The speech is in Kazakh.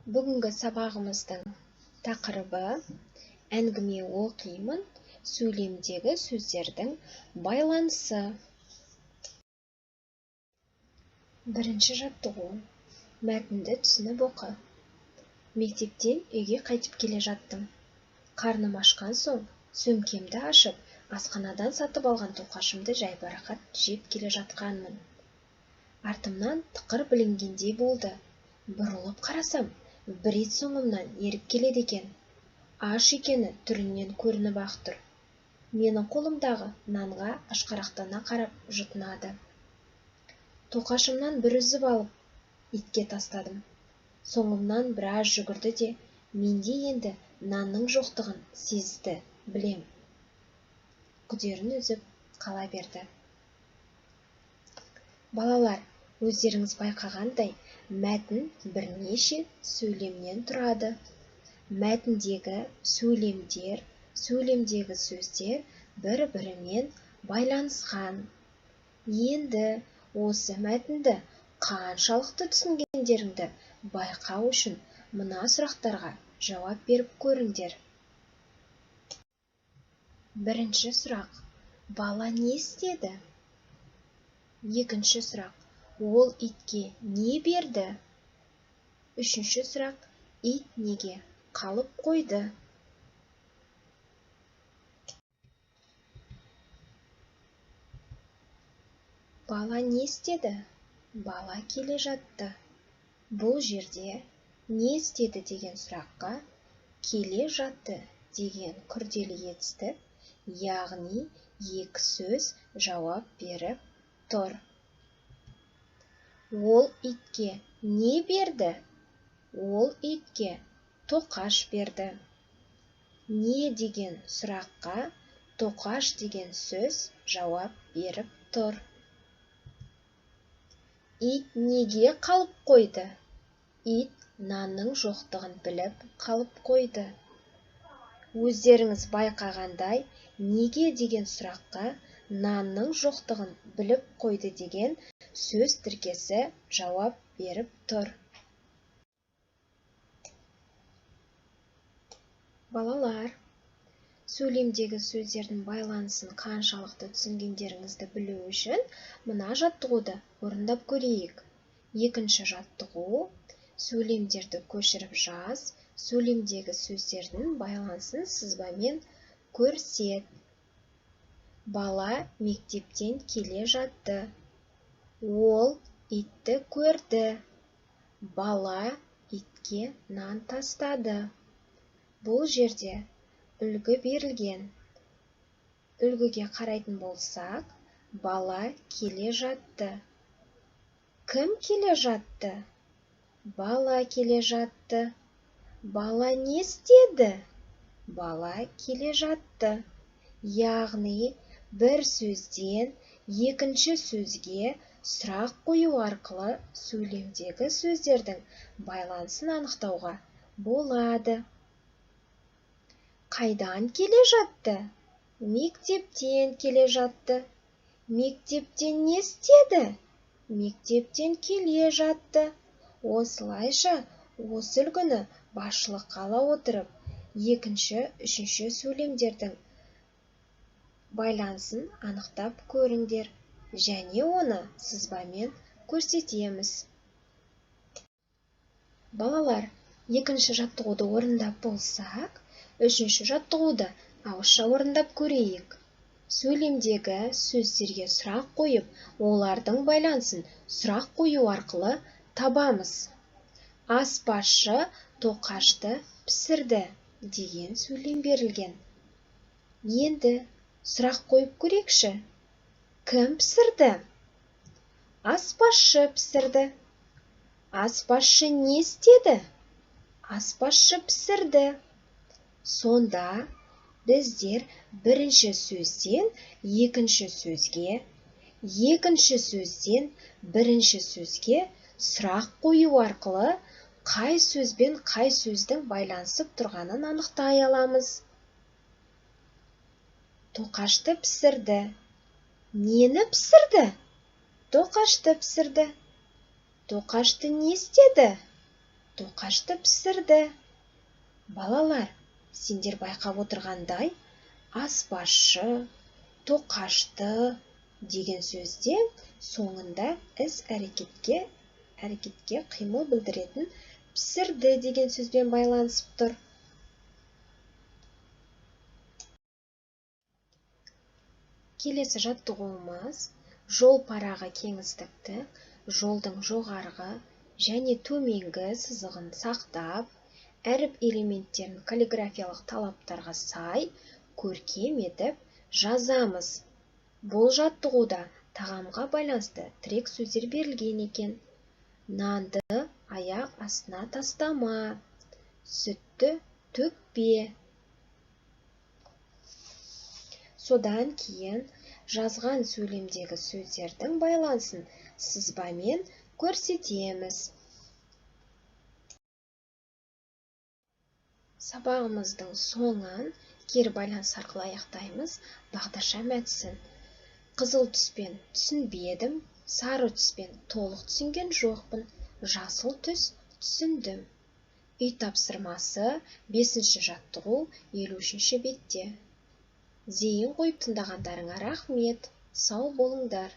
Бүгінгі сабағымыздың тақырыбы әңгіме оқимын, сөйлемдегі сөздердің байланысы. Бірінші жаттығу. Мәтінді түсініп оқы. Мектептен үйге қайтып келе жаттым. Қарным ашқан соң, сөмкемді ашып, асханадан сатып алған тоқашымды жайбарақат жеп келе жатқанмын. Артымнан тықыр білінгендей болды. Бұрылып қарасам, бір ит соңымнан еріп келеді екен. Аш екені түрінен көрініп-ақ тұр. Менің қолымдағы нанға ашқарақтана қарап жұтынады. Тоқашымнан бір үзіп алып, итке тастадым. Соңымнан біраз жүгірді де, менде енді нанның жоқтығын сезді, білем. Күдерін үзіп қала берді. Балалар, өздеріңіз байқағандай, мәтін бірнеше сөйлемнен тұрады. Мәтіндегі сөйлемдер, сөйлемдегі сөздер бір-бірімен байланысқан. Енді осы мәтінді қаншалықты түсінгендеріңді байқау үшін мына сұрақтарға жауап беріп көріңдер. Бірінші сұрақ: бала не істеді? Екінші сұрақ: ол итке не берді? Үшінші сұрақ: ит неге қалып қойды? Бала не істеді? Бала келе жатты. Бұл жерде не істеді деген сұраққа келе жатты деген күрделі етістік, яғни екі сөз жауап беріп тұр. Ол итке не берді? Ол итке тоқаш берді. Не деген сұраққа тоқаш деген сөз жауап беріп тұр. Ит неге қалып қойды? Ит нанның жоқтығын біліп қалып қойды. Өздеріңіз байқағандай, неге деген сұраққа нанның жоқтығын біліп қойды деген сөз тіркесі жауап беріп тұр. Балалар, сөйлемдегі сөздердің байланысын қаншалықты түсінгендеріңізді білу үшін мына жаттығуды орындап көрейік. Екінші жаттығу: сөйлемдерді көшіріп жаз, сөйлемдегі сөздердің байланысын сызбамен көрсет. Бала мектептен келе жатты. Ол итті көрді. Бала итке нан тастады. Бұл жерде үлгі берілген. Үлгіге қарайтын болсақ, бала келе жатты. Кім келе жатты? Бала келе жатты. Бала не істеді? Бала келе жатты. Яғни, бір сөзден екінші сөзге сұрақ қою арқылы сөйлемдегі сөздердің байланысын анықтауға болады. Қайдан келе жатты? Мектептен келе жатты. Мектептен не істеді? Мектептен келе жатты. Осылайша, осы үлгіні басшылыққа ала отырып, екінші, үшінші сөйлемдердің байланысын анықтап көріңдер, және оны сызбамен көрсетеміз. Балалар, екінші жаттығуды орындап болсақ, үшінші жаттығуды ауызша орындап көрейік. Сөйлемдегі сөздерге сұрақ қойып, олардың байланысын сұрақ қою арқылы табамыз. Аспазшы тоқашты пісірді деген сөйлем берілген. Енді сұрақ қойып көрейікші. Кім пісірді? Аспазшы пісірді. Аспазшы не істеді? Аспазшы пісірді. Сонда біздер бірінші сөзден екінші сөзге, екінші сөзден бірінші сөзге сұрақ қою арқылы қай сөзбен қай сөздің байланысып тұрғанын анықтай аламыз. Тоқашты пісірді. Нені пісірді? Тоқашты пісірді. Тоқашты не істеді? тоқашты пісірді. Балалар, сендер байқап отырғандай, аспазшы, тоқашты деген сөзде соңында іс-әрекетке қимыл білдіретін пісірді деген сөзбен байланысып тұр. Келесі жаттығуымыз жол парағы кеңістікті жолдың жоғарғы және төменгі сызығын сақтап, әріп элементтерін каллиграфиялық талаптарға сай көркем етіп жазамыз. Бұл жаттығуда тағамға байланысты тірек сөздер берілген екен. Нанды аяқ астына тастама, сүтті төкпе. Содан кейін жазған сөйлемдегі сөздердің байланысын сызбамен көрсетеміз. Сабағымыздың соңын кері байланыс арқылы аяқтаймыз. Бағдарша мәтсін. Қызыл түспен түсінбедім, сары түспен толық түсінген жоқпын, жасыл түс түсіндім. Үй тапсырмасы 5-ші жаттығу 53-ші бетте. Зейін қойып тыңдағандарыңа рахмет. Сау болыңдар.